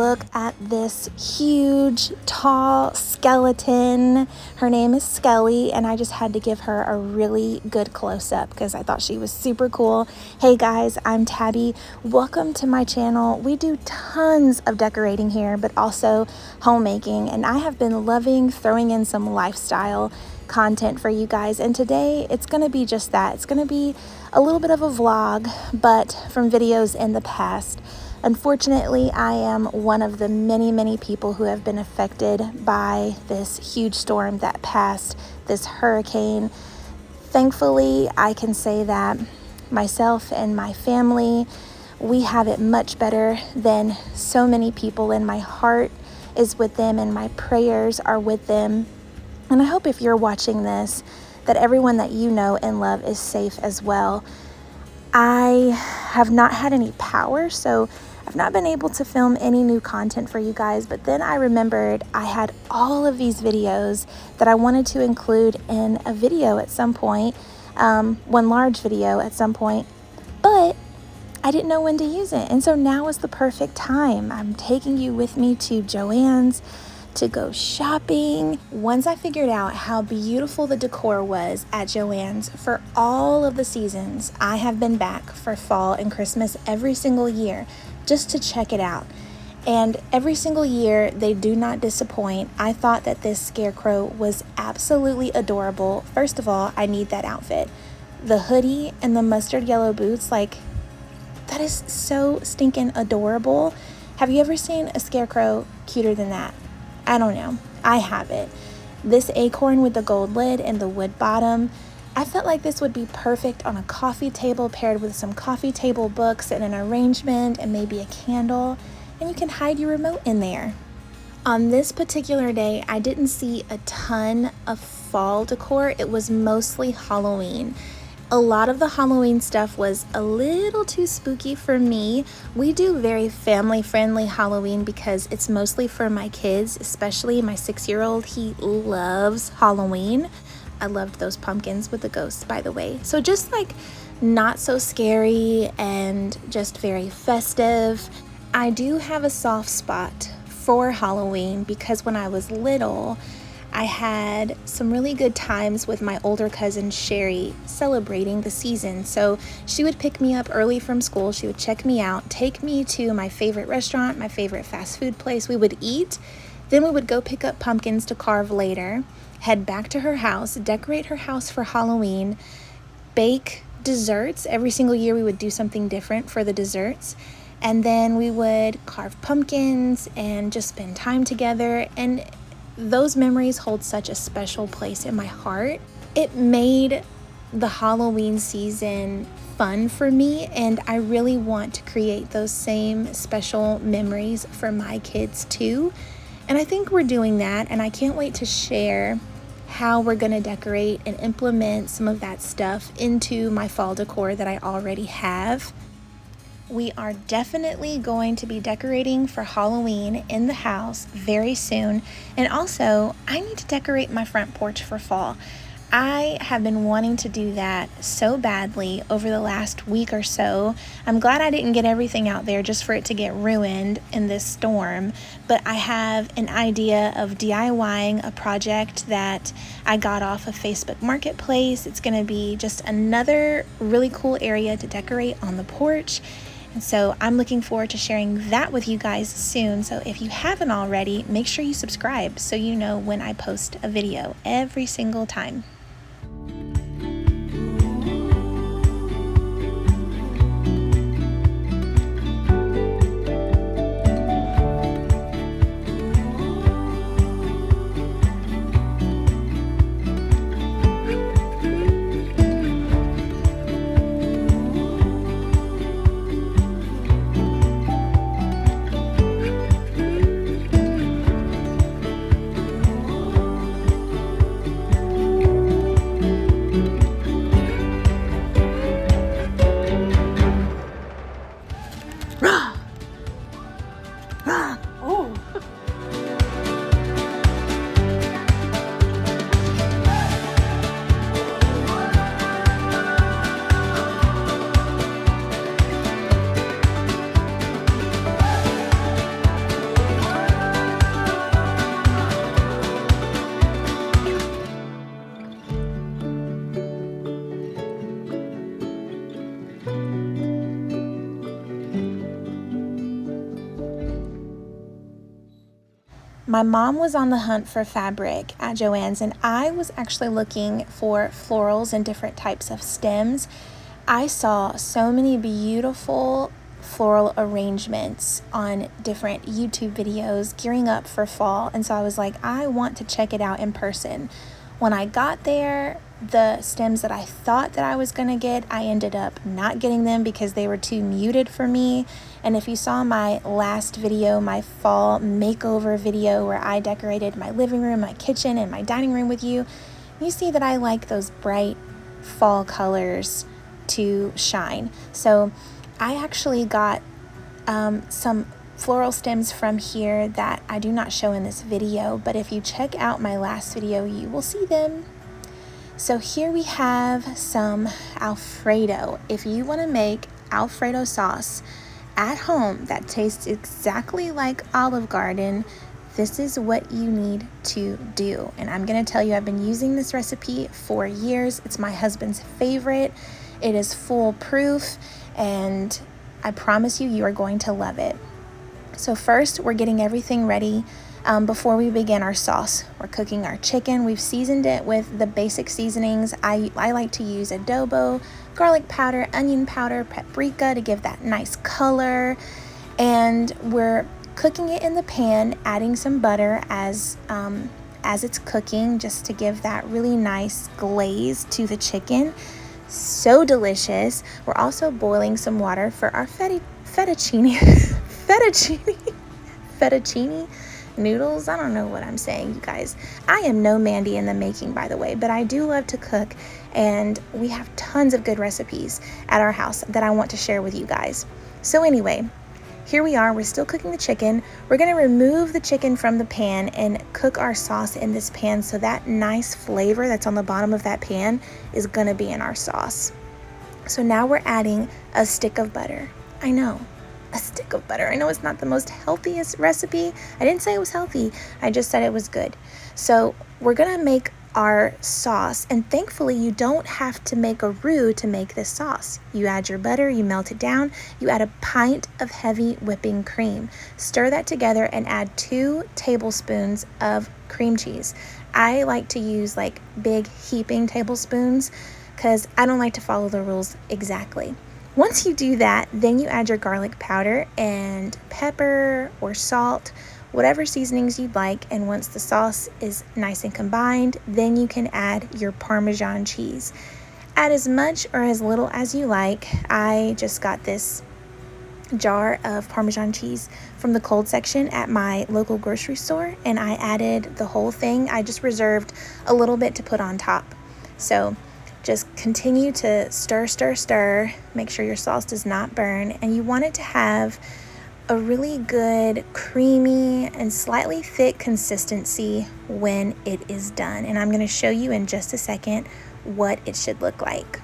look at this huge, tall skeleton. Her name is Skelly, and I just had to give her a really good close-up because I thought she was super cool. Hey guys, I'm Tabby. Welcome to my channel. We do tons of decorating here, but also homemaking, and I have been loving throwing in some lifestyle content for you guys, and today it's going to be just that. It's going to be a little bit of a vlog, but from videos in the past. Unfortunately, I am one of the many people who have been affected by this huge storm that passed, this hurricane. Thankfully, I can say that myself and my family, we have it much better than so many people, and my heart is with them and my prayers are with them. And I hope if you're watching this, that everyone that you know and love is safe as well. I have not had any power, so I've not been able to film any new content for you guys, but then I remembered I had all of these videos that I wanted to include in a video at some point, one large video at some point, but I didn't know when to use it. And so now is the perfect time. I'm taking you with me to Joanne's to go shopping. Once I figured out how beautiful the decor was at Joanne's for all of the seasons, I have been back for fall and Christmas every single year just to check it out. And every single year, they do not disappoint. I thought that this scarecrow was absolutely adorable. First of all, I need that outfit. The hoodie and the mustard yellow boots, like, that is so stinking adorable. Have you ever seen a scarecrow cuter than that? I don't know. I have it. This acorn with the gold lid and the wood bottom, I felt like this would be perfect on a coffee table paired with some coffee table books and an arrangement and maybe a candle, and you can hide your remote in there. On this particular day, I didn't see a ton of fall decor. It was mostly Halloween. A lot of the Halloween stuff was a little too spooky for me. We do very family-friendly Halloween because it's mostly for my kids, especially my 6-year-old. He loves Halloween. I loved those pumpkins with the ghosts, by the way. So just like not so scary and just very festive. I do have a soft spot for Halloween because when I was little, I had some really good times with my older cousin Sherry celebrating the season. So she would pick me up early from school. She would check me out, take me to my favorite restaurant, my favorite fast food place. We would eat. Then we would go pick up pumpkins to carve later, head back to her house, decorate her house for Halloween, bake desserts. Every single year we would do something different for the desserts. And then we would carve pumpkins and just spend time together. And those memories hold such a special place in my heart. It made the Halloween season fun for me, and I really want to create those same special memories for my kids too. And I think we're doing that, and I can't wait to share how we're going to decorate and implement some of that stuff into my fall decor that I already have. We are definitely going to be decorating for Halloween in the house very soon. And also, I need to decorate my front porch for fall. I have been wanting to do that so badly over the last week or so. I'm glad I didn't get everything out there just for it to get ruined in this storm. But I have an idea of DIYing a project that I got off of Facebook Marketplace. It's going to be just another really cool area to decorate on the porch. And so I'm looking forward to sharing that with you guys soon. So if you haven't already, make sure you subscribe so you know when I post a video every single time. My mom was on the hunt for fabric at Joann's, and I was actually looking for florals and different types of stems. I saw so many beautiful floral arrangements on different YouTube videos gearing up for fall, and so I was like, I want to check it out in person. When I got there, the stems that I thought that I was going to get, I ended up not getting them because they were too muted for me. And if you saw my last video, my fall makeover video where I decorated my living room, my kitchen, and my dining room with you, you see that I like those bright fall colors to shine. So I actually got some floral stems from here that I do not show in this video, but if you check out my last video, you will see them. So here we have some Alfredo. If you want to make Alfredo sauce at home that tastes exactly like Olive Garden, this is what you need to do. And I'm going to tell you, I've been using this recipe for years. It's my husband's favorite. It is foolproof, and I promise you, you are going to love it. So first, we're getting everything ready before we begin our sauce. We're cooking our chicken. We've seasoned it with the basic seasonings. I like to use adobo, garlic powder, onion powder, paprika to give that nice color. And we're cooking it in the pan, adding some butter as it's cooking, just to give that really nice glaze to the chicken. So delicious. We're also boiling some water for our fettuccine noodles. I don't know what I'm saying, you guys. I am no Mandy in the making, by the way, but I do love to cook, and we have tons of good recipes at our house that I want to share with you guys. So anyway, here we are. We're still cooking the chicken. We're going to remove the chicken from the pan and cook our sauce in this pan, so that nice flavor that's on the bottom of that pan is going to be in our sauce. So now we're adding a stick of butter. I know, a stick of butter. I know it's not the most healthiest recipe. I didn't say it was healthy. I just said it was good. So we're going to make our sauce, and thankfully you don't have to make a roux to make this sauce. You add your butter, you melt it down, you add a pint of heavy whipping cream. Stir that together and add 2 tablespoons of cream cheese. I like to use like big heaping tablespoons because I don't like to follow the rules exactly. Once you do that, then you add your garlic powder and pepper or salt, whatever seasonings you'd like. And once the sauce is nice and combined, then you can add your Parmesan cheese. Add as much or as little as you like. I just got this jar of Parmesan cheese from the cold section at my local grocery store, and I added the whole thing. I just reserved a little bit to put on top. So just continue to stir, stir, stir. Make sure your sauce does not burn, and you want it to have a really good creamy and slightly thick consistency when it is done. And I'm going to show you in just a second what it should look like.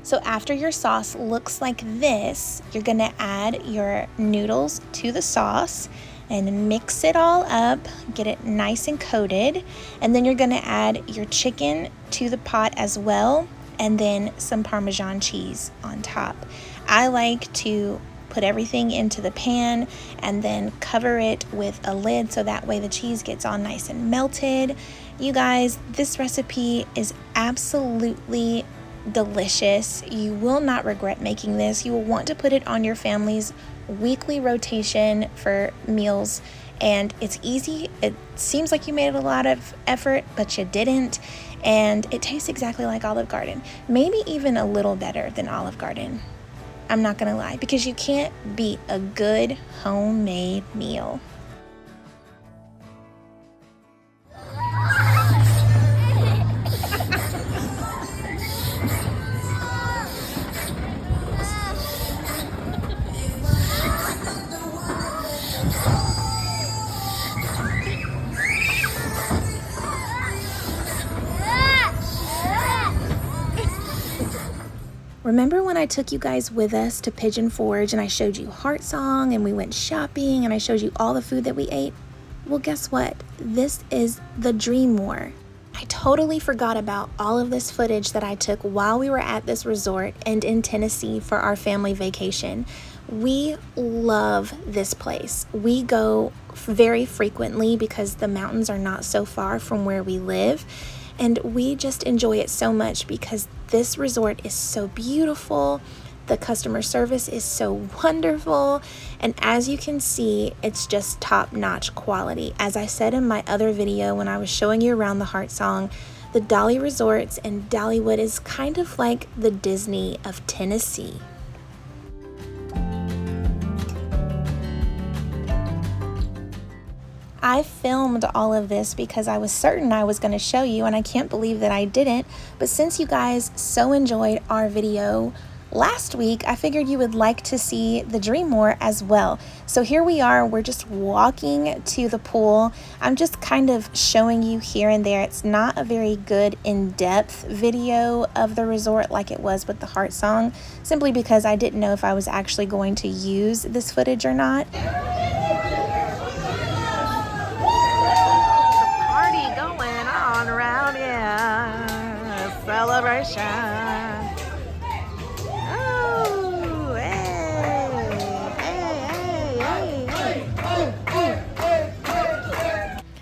So after your sauce looks like this, you're gonna add your noodles to the sauce and mix it all up, get it nice and coated, and then you're gonna add your chicken to the pot as well, and then some Parmesan cheese on top. I like to put everything into the pan and then cover it with a lid so that way the cheese gets all nice and melted. You guys, this recipe is absolutely delicious. You will not regret making this. You will want to put it on your family's weekly rotation for meals, and it's easy. It seems like you made a lot of effort, but you didn't, and it tastes exactly like Olive Garden, maybe even a little better than Olive Garden. I'm not gonna lie, because you can't beat a good homemade meal. Remember when I took you guys with us to Pigeon Forge and I showed you Heart Song and we went shopping and I showed you all the food that we ate? Well, guess what? This is the Dream War. I totally forgot about all of this footage that I took while we were at this resort and in Tennessee for our family vacation. We love this place. We go very frequently because the mountains are not so far from where we live. And we just enjoy it so much because this resort is so beautiful. The customer service is so wonderful. And as you can see, it's just top-notch quality. As I said in my other video when I was showing you around the Heart Song, the Dolly Resorts and Dollywood is kind of like the Disney of Tennessee. I filmed all of this because I was certain I was going to show you, and I can't believe that I didn't. But since you guys so enjoyed our video last week, I figured you would like to see the Dream War as well. So here we are, we're just walking to the pool. I'm just kind of showing you here and there. It's not a very good in-depth video of the resort like it was with the Heart Song, simply because I didn't know if I was actually going to use this footage or not. Around, celebration. Oh,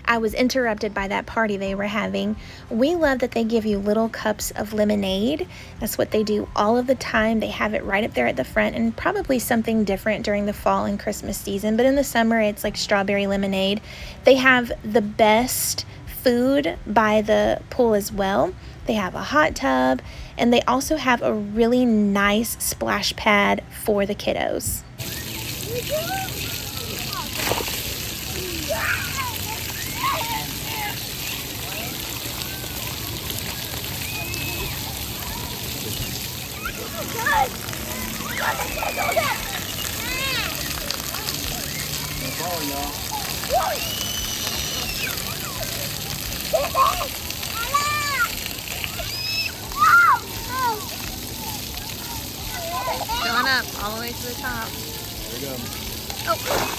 I was interrupted by that party they were having. We love that they give you little cups of lemonade. That's what they do all of the time. They have it right up there at the front, and probably something different during the fall and Christmas season. But in the summer, it's like strawberry lemonade. They have the best food by the pool as well. They have a hot tub, and they also have a really nice splash pad for the kiddos. Going up all the way to the top. There we go. Oh.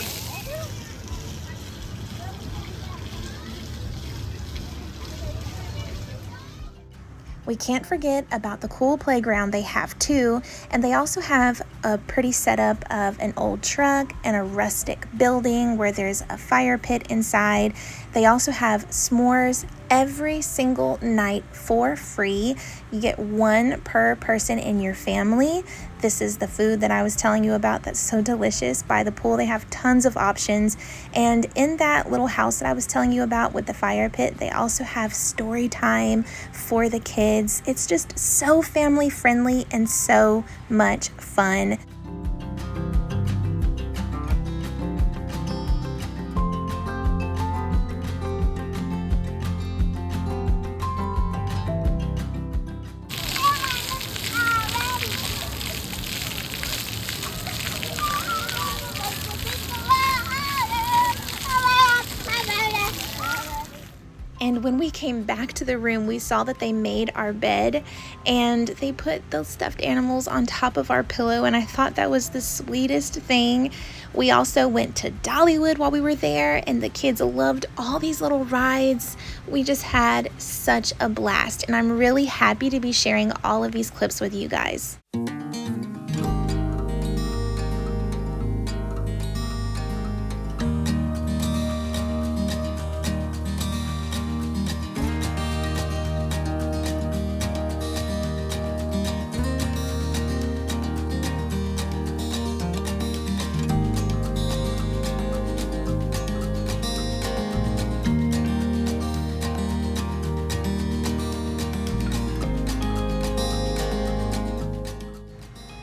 We can't forget about the cool playground they have too, and they also have a pretty setup of an old truck and a rustic building where there's a fire pit inside. They also have s'mores every single night for free. You get one per person in your family. This is the food that I was telling you about that's so delicious. By the pool, they have tons of options. And in that little house that I was telling you about with the fire pit, they also have story time for the kids. It's just so family friendly and so much fun. And when we came back to the room, we saw that they made our bed and they put those stuffed animals on top of our pillow, and I thought that was the sweetest thing. We also went to Dollywood while we were there, and the kids loved all these little rides. We just had such a blast, and I'm really happy to be sharing all of these clips with you guys.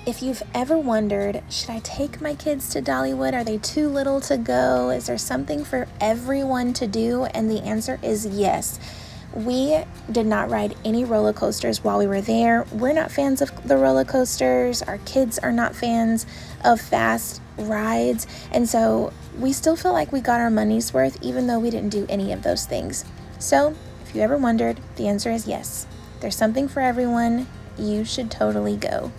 If you've ever wondered, should I take my kids to Dollywood? Are they too little to go? Is there something for everyone to do? And the answer is yes. We did not ride any roller coasters while we were there. We're not fans of the roller coasters. Our kids are not fans of fast rides. And so we still feel like we got our money's worth, even though we didn't do any of those things. So if you ever wondered, the answer is yes. There's something for everyone. You should totally go.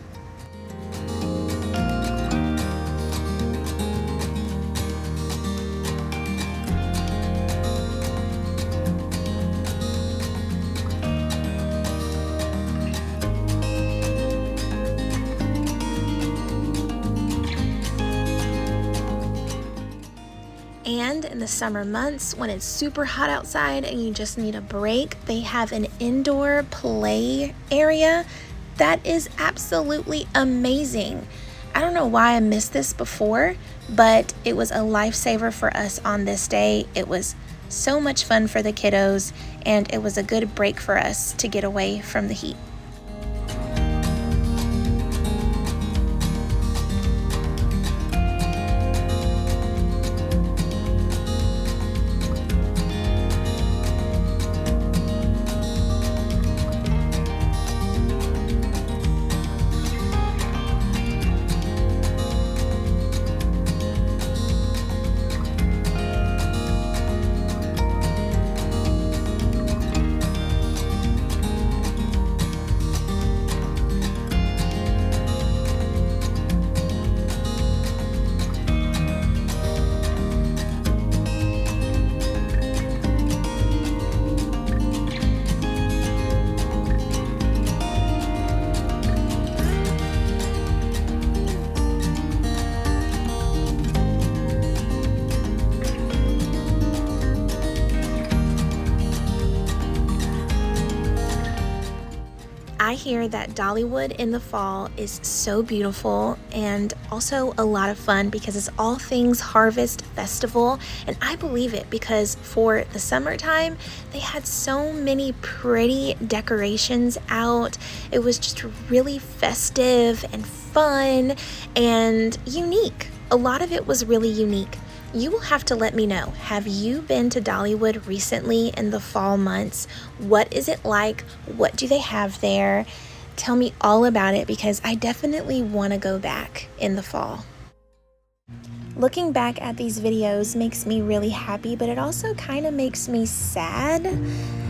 the summer months when it's super hot outside and you just need a break, they have an indoor play area that is absolutely amazing. I don't know why I missed this before, but it was a lifesaver for us on this day. It was so much fun for the kiddos, and it was a good break for us to get away from the heat. I hear that Dollywood in the fall is so beautiful and also a lot of fun because it's all things Harvest Festival, and I believe it because for the summertime they had so many pretty decorations out. It was just really festive and fun and unique. A lot of it was really unique. You will have to let me know. Have you been to Dollywood recently in the fall months? What is it like? What do they have there? Tell me all about it because I definitely want to go back in the fall. Looking back at these videos makes me really happy, but it also kind of makes me sad.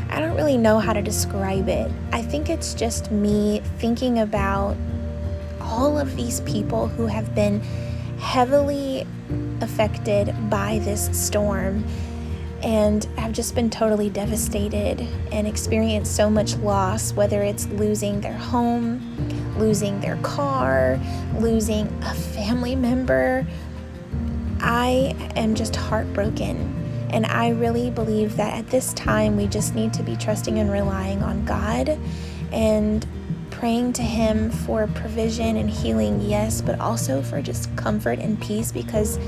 I don't really know how to describe it. I think it's just me thinking about all of these people who have been heavily affected by this storm and have just been totally devastated and experienced so much loss, whether it's losing their home, losing their car, losing a family member. I am just heartbroken, and I really believe that at this time we just need to be trusting and relying on God and praying to Him for provision and healing, yes, but also for just comfort and peace, because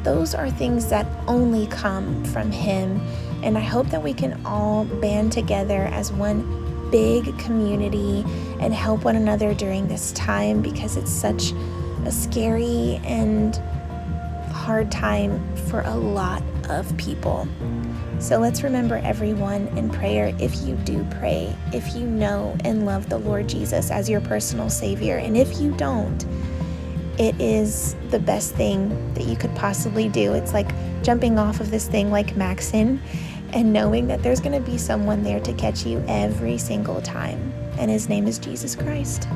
those are things that only come from Him. And I hope that we can all band together as one big community and help one another during this time, because it's such a scary and hard time for a lot of people. So let's remember everyone in prayer, if you do pray, if you know and love the Lord Jesus as your personal Savior. And if you don't, it is the best thing that you could possibly do. It's like jumping off of this thing like Maxon and knowing that there's going to be someone there to catch you every single time. And His name is Jesus Christ.